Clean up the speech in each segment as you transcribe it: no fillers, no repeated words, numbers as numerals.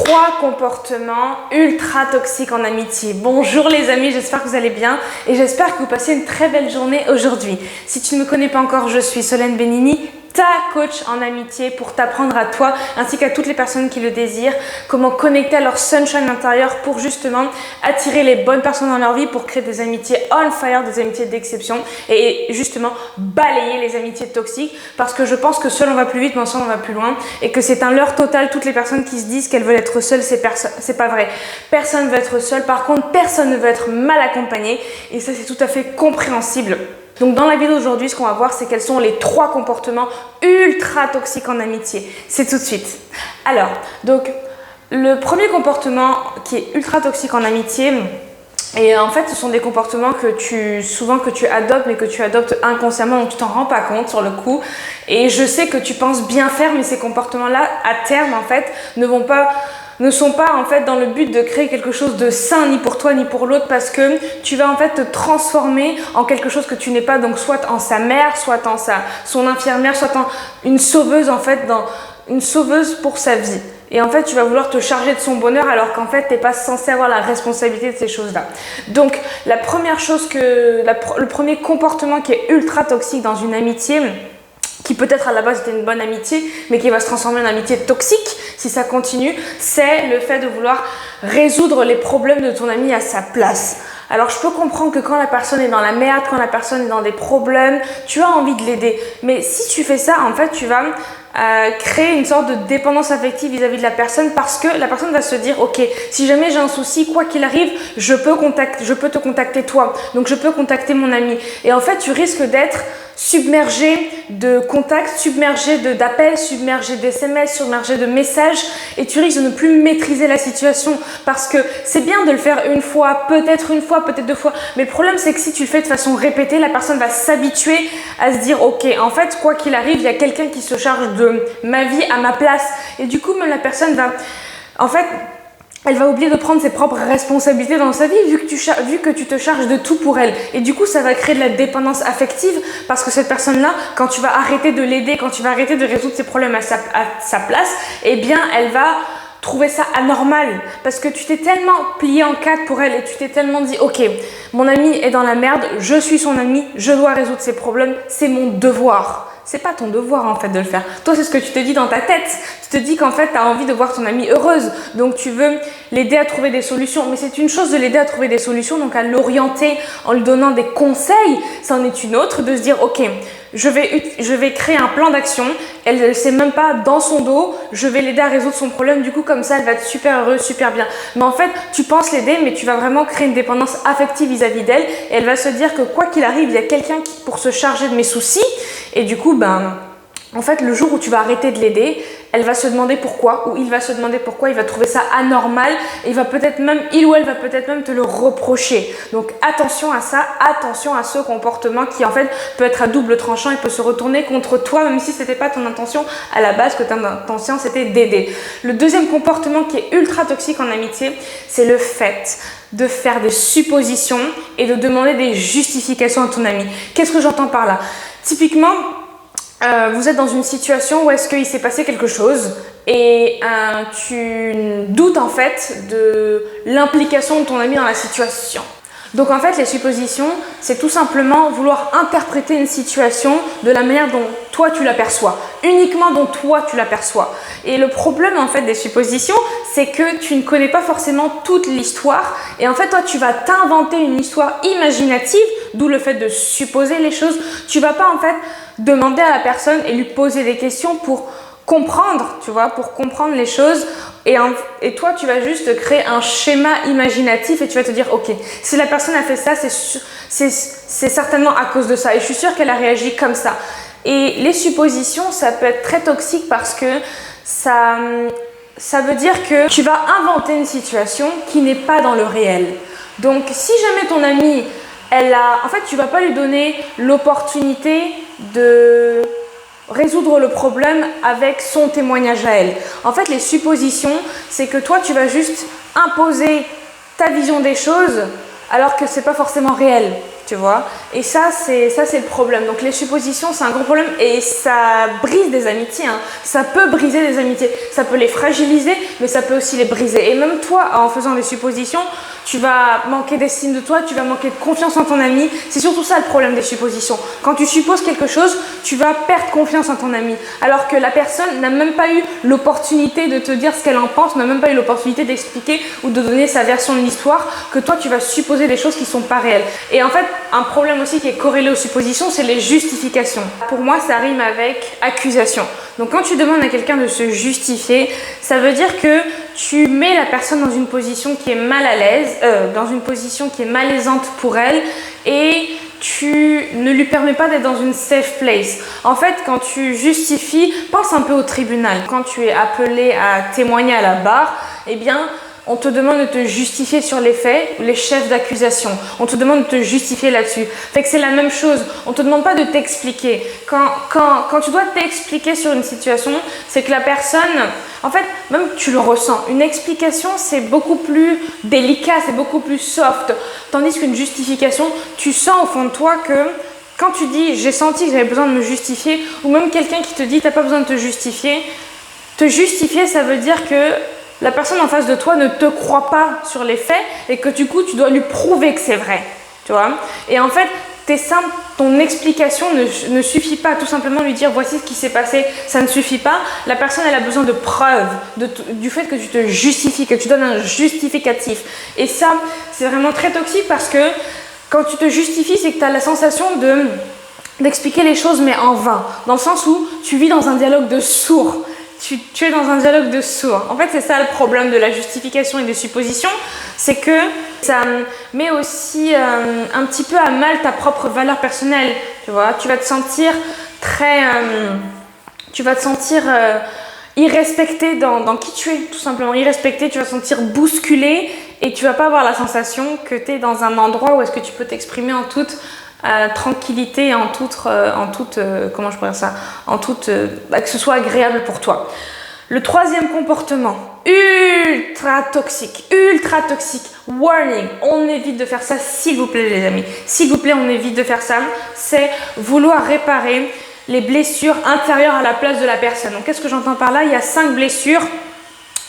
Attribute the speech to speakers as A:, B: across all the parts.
A: 3 comportements ultra toxiques en amitié. Bonjour les amis, j'espère que vous allez bien et j'espère que vous passez une très belle journée aujourd'hui. Si tu ne me connais pas encore, je suis Solène Benini, ta coach en amitié pour t'apprendre à toi ainsi qu'à toutes les personnes qui le désirent comment connecter à leur sunshine intérieur pour justement attirer les bonnes personnes dans leur vie pour créer des amitiés on fire, des amitiés d'exception et justement balayer les amitiés toxiques parce que je pense que seul on va plus vite mais ensemble on va plus loin et que c'est un leurre total. Toutes les personnes qui se disent qu'elles veulent être seules, c'est pas vrai. Personne ne veut être seul, par contre personne ne veut être mal accompagné et ça c'est tout à fait compréhensible. Donc dans la vidéo d'aujourd'hui, ce qu'on va voir, c'est quels sont les 3 comportements ultra toxiques en amitié. C'est tout de suite. Alors, donc le premier comportement qui est ultra toxique en amitié, et en fait ce sont des comportements que souvent tu adoptes mais que tu adoptes inconsciemment, donc tu t'en rends pas compte sur le coup. Et je sais que tu penses bien faire, mais ces comportements-là, à terme en fait, ne sont pas en fait dans le but de créer quelque chose de sain ni pour toi ni pour l'autre, parce que tu vas en fait te transformer en quelque chose que tu n'es pas, donc soit en sa mère, soit en son infirmière, soit en une sauveuse en fait, dans une sauveuse pour sa vie. Et en fait, tu vas vouloir te charger de son bonheur alors qu'en fait, tu n'es pas censé avoir la responsabilité de ces choses-là. Donc, la première chose le premier comportement qui est ultra toxique dans une amitié, qui peut-être à la base était une bonne amitié, mais qui va se transformer en amitié toxique si ça continue, c'est le fait de vouloir résoudre les problèmes de ton ami à sa place. Alors je peux comprendre que quand la personne est dans la merde, quand la personne est dans des problèmes, tu as envie de l'aider. Mais si tu fais ça, en fait, tu vas créer une sorte de dépendance affective vis-à-vis de la personne, parce que la personne va se dire ok, si jamais j'ai un souci, quoi qu'il arrive, je peux te contacter toi, donc je peux contacter mon ami. Et en fait, tu risques d'être submergé de contacts, submergé d'appels, submergé d'SMS, submergé de messages, et tu risques de ne plus maîtriser la situation, parce que c'est bien de le faire une fois, peut-être 2 fois, mais le problème c'est que si tu le fais de façon répétée, la personne va s'habituer à se dire ok, en fait quoi qu'il arrive, il y a quelqu'un qui se charge de ma vie à ma place, et du coup même la personne va en fait elle va oublier de prendre ses propres responsabilités dans sa vie vu que tu te charges de tout pour elle. Et du coup, ça va créer de la dépendance affective, parce que cette personne-là, quand tu vas arrêter de l'aider, quand tu vas arrêter de résoudre ses problèmes à sa place, eh bien, elle va trouver ça anormal, parce que tu t'es tellement plié en 4 pour elle et tu t'es tellement dit ok, mon ami est dans la merde, je suis son ami, je dois résoudre ses problèmes, c'est mon devoir. C'est pas ton devoir en fait de le faire. Toi, c'est ce que tu te dis dans ta tête. Tu te dis qu'en fait, tu as envie de voir ton amie heureuse. Donc, tu veux l'aider à trouver des solutions. Mais c'est une chose de l'aider à trouver des solutions, donc à l'orienter en lui donnant des conseils. C'en est une autre de se dire, ok, je vais créer un plan d'action. Elle ne sait même pas dans son dos. Je vais l'aider à résoudre son problème. Du coup, comme ça, elle va être super heureuse, super bien. Mais en fait, tu penses l'aider, mais tu vas vraiment créer une dépendance affective vis-à-vis d'elle. Et elle va se dire que quoi qu'il arrive, il y a quelqu'un pour se charger de mes soucis. Et du coup, en fait, le jour où tu vas arrêter de l'aider, elle va se demander pourquoi, ou il va se demander pourquoi, il va trouver ça anormal, et il ou elle va peut-être même te le reprocher. Donc attention à ça, attention à ce comportement qui en fait peut être à double tranchant et peut se retourner contre toi, même si c'était pas ton intention à la base, que ton intention c'était d'aider. Le deuxième comportement qui est ultra toxique en amitié, c'est le fait de faire des suppositions et de demander des justifications à ton ami. Qu'est-ce que j'entends par là? Typiquement, vous êtes dans une situation où est-ce qu'il s'est passé quelque chose et tu doutes en fait de l'implication de ton ami dans la situation. Donc en fait, les suppositions, c'est tout simplement vouloir interpréter une situation de la manière dont toi tu l'aperçois, uniquement dont toi tu l'aperçois. Et le problème en fait des suppositions, c'est que tu ne connais pas forcément toute l'histoire et en fait toi tu vas t'inventer une histoire imaginative, d'où le fait de supposer les choses. Tu vas pas en fait demander à la personne et lui poser des questions pour comprendre, tu vois, pour comprendre les choses. Et toi, tu vas juste créer un schéma imaginatif et tu vas te dire, ok, si la personne a fait ça, c'est certainement à cause de ça. Et je suis sûre qu'elle a réagi comme ça. Et les suppositions, ça peut être très toxique parce que ça veut dire que tu vas inventer une situation qui n'est pas dans le réel. Donc, si jamais ton amie, en fait, tu vas pas lui donner l'opportunité de résoudre le problème avec son témoignage à elle. En fait, les suppositions, c'est que toi, tu vas juste imposer ta vision des choses alors que c'est pas forcément réel. Tu tu vois. Et ça, c'est le problème. Donc les suppositions, c'est un gros problème et ça brise des amitiés, hein. Ça peut briser des amitiés, ça peut les fragiliser, mais ça peut aussi les briser. Et même toi, en faisant des suppositions, tu vas manquer d'estime de toi, tu vas manquer de confiance en ton ami. C'est surtout ça le problème des suppositions. Quand tu supposes quelque chose, tu vas perdre confiance en ton ami. Alors que la personne n'a même pas eu l'opportunité de te dire ce qu'elle en pense, n'a même pas eu l'opportunité d'expliquer ou de donner sa version de l'histoire, que toi tu vas supposer des choses qui ne sont pas réelles. Et en fait, un problème aussi qui est corrélé aux suppositions, c'est les justifications. Pour moi, ça rime avec accusation. Donc quand tu demandes à quelqu'un de se justifier, ça veut dire que tu mets la personne dans une position qui est mal à l'aise, dans une position qui est malaisante pour elle, et tu ne lui permets pas d'être dans une safe place. En fait, quand tu justifies, pense un peu au tribunal. Quand tu es appelé à témoigner à la barre, eh bien, on te demande de te justifier sur les faits, les chefs d'accusation. On te demande de te justifier là-dessus. Fait que c'est la même chose. On ne te demande pas de t'expliquer. Quand tu dois t'expliquer sur une situation, c'est que la personne, en fait, même tu le ressens. Une explication, c'est beaucoup plus délicat, c'est beaucoup plus soft. Tandis qu'une justification, tu sens au fond de toi que quand tu dis « j'ai senti que j'avais besoin de me justifier » ou même quelqu'un qui te dit « t'as pas besoin de te justifier », ça veut dire que la personne en face de toi ne te croit pas sur les faits et que du coup, tu dois lui prouver que c'est vrai, tu vois. Et en fait, ton explication ne suffit pas. Tout simplement lui dire voici ce qui s'est passé, ça ne suffit pas. La personne, elle a besoin de preuves du fait que tu te justifies, que tu donnes un justificatif. Et ça, c'est vraiment très toxique parce que quand tu te justifies, c'est que tu as la sensation d'expliquer les choses mais en vain. Dans le sens où tu vis dans un dialogue de sourds. Tu es dans un dialogue de sourds. En fait, c'est ça le problème de la justification et des suppositions, c'est que ça met aussi un petit peu à mal ta propre valeur personnelle. Tu vois, tu vas te sentir irrespecté dans qui tu es, tout simplement irrespecté. Tu vas te sentir bousculé et tu vas pas avoir la sensation que tu es dans un endroit où est-ce que tu peux t'exprimer en toute tranquillité, comment je pourrais dire ça, que ce soit agréable pour toi. Le troisième comportement, ultra toxique, warning, on évite de faire ça s'il vous plaît les amis, s'il vous plaît on évite de faire ça, c'est vouloir réparer les blessures intérieures à la place de la personne. Donc qu'est-ce que j'entends par là? Il y a 5 blessures.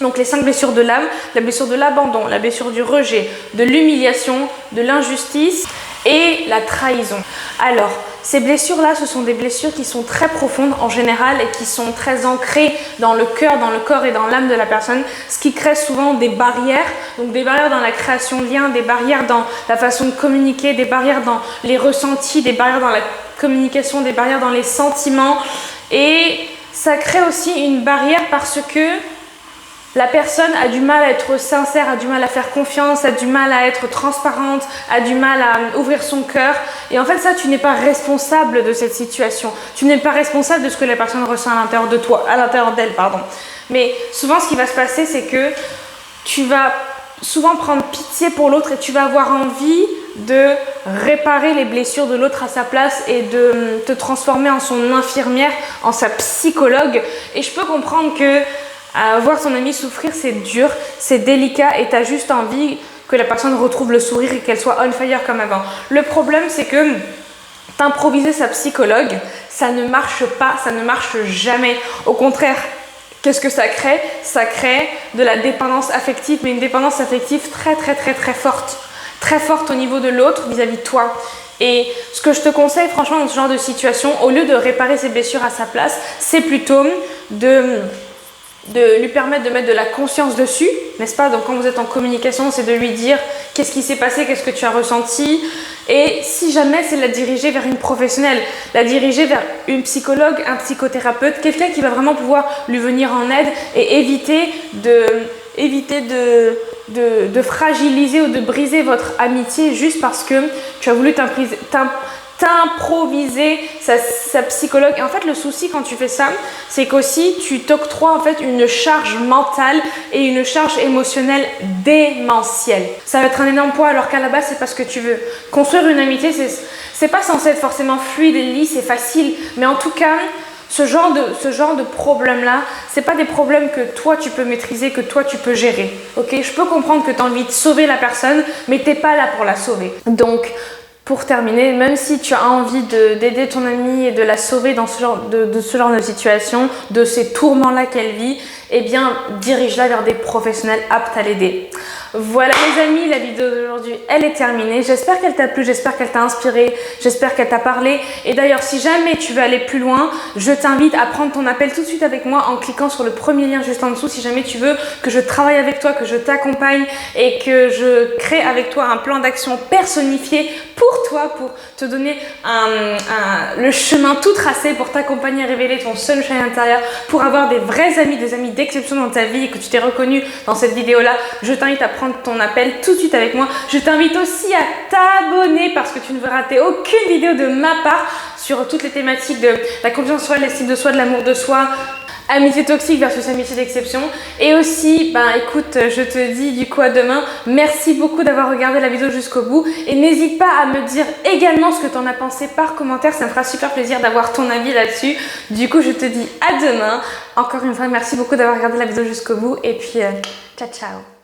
A: Donc les 5 blessures de l'âme, la blessure de l'abandon, la blessure du rejet, de l'humiliation, de l'injustice et la trahison. Alors, ces blessures-là, ce sont des blessures qui sont très profondes en général et qui sont très ancrées dans le cœur, dans le corps et dans l'âme de la personne, ce qui crée souvent des barrières, donc des barrières dans la création de liens, des barrières dans la façon de communiquer, des barrières dans les ressentis, des barrières dans la communication, des barrières dans les sentiments. Et ça crée aussi une barrière parce que la personne a du mal à être sincère, a du mal à faire confiance, a du mal à être transparente, a du mal à ouvrir son cœur. Et en fait, ça, tu n'es pas responsable de cette situation. Tu n'es pas responsable de ce que la personne ressent à l'intérieur de toi, à l'intérieur d'elle, pardon. Mais souvent, ce qui va se passer, c'est que tu vas souvent prendre pitié pour l'autre et tu vas avoir envie de réparer les blessures de l'autre à sa place et de te transformer en son infirmière, en sa psychologue. Et je peux comprendre que voir son ami souffrir, c'est dur, c'est délicat et tu as juste envie que la personne retrouve le sourire et qu'elle soit on fire comme avant. Le problème, c'est que t'improviser sa psychologue, ça ne marche pas, ça ne marche jamais. Au contraire, qu'est-ce que ça crée? Ça crée de la dépendance affective, mais une dépendance affective très forte au niveau de l'autre vis-à-vis de toi. Et ce que je te conseille franchement dans ce genre de situation, au lieu de réparer ses blessures à sa place, c'est plutôt de lui permettre de mettre de la conscience dessus, n'est-ce pas? Donc quand vous êtes en communication, c'est de lui dire qu'est-ce qui s'est passé, qu'est-ce que tu as ressenti, et si jamais, c'est de la diriger vers une professionnelle, la diriger vers une psychologue, un psychothérapeute, quelqu'un qui va vraiment pouvoir lui venir en aide et éviter de fragiliser ou de briser votre amitié juste parce que tu as voulu t'improviser sa psychologue. Et en fait, le souci quand tu fais ça, c'est qu'aussi tu t'octroies en fait une charge mentale et une charge émotionnelle démentielle. Ça va être un énorme poids alors qu'à la base, c'est parce que tu veux. Construire une amitié, c'est pas censé être forcément fluide et lisse, c'est facile. Mais en tout cas, ce genre de problème-là, c'est pas des problèmes que toi tu peux maîtriser, que toi tu peux gérer. Ok, je peux comprendre que tu as envie de sauver la personne, mais t'es pas là pour la sauver. Donc, pour terminer, même si tu as envie d'aider ton amie et de la sauver dans ce genre de situation, de ces tourments-là qu'elle vit, eh bien, dirige-la vers des professionnels aptes à l'aider. Voilà les amis, la vidéo d'aujourd'hui, elle est terminée. J'espère qu'elle t'a plu, j'espère qu'elle t'a inspiré, j'espère qu'elle t'a parlé. Et d'ailleurs, si jamais tu veux aller plus loin, je t'invite à prendre ton appel tout de suite avec moi en cliquant sur le premier lien juste en dessous. Si jamais tu veux que je travaille avec toi, que je t'accompagne et que je crée avec toi un plan d'action personnifié pour toi, pour te donner le chemin tout tracé pour t'accompagner à révéler ton sunshine intérieur, pour avoir des vrais amis, des amis d'exception dans ta vie et que tu t'es reconnu dans cette vidéo-là, je t'invite à prendre ton appel tout de suite avec moi. Je t'invite aussi à t'abonner parce que tu ne veux rater aucune vidéo de ma part sur toutes les thématiques de la confiance en soi, l'estime de soi, de l'amour de soi, amitié toxique versus amitié d'exception. Et aussi, écoute, je te dis du coup à demain. Merci beaucoup d'avoir regardé la vidéo jusqu'au bout. Et n'hésite pas à me dire également ce que tu en as pensé par commentaire. Ça me fera super plaisir d'avoir ton avis là-dessus. Du coup, je te dis à demain. Encore une fois, merci beaucoup d'avoir regardé la vidéo jusqu'au bout. Et puis, ciao, ciao.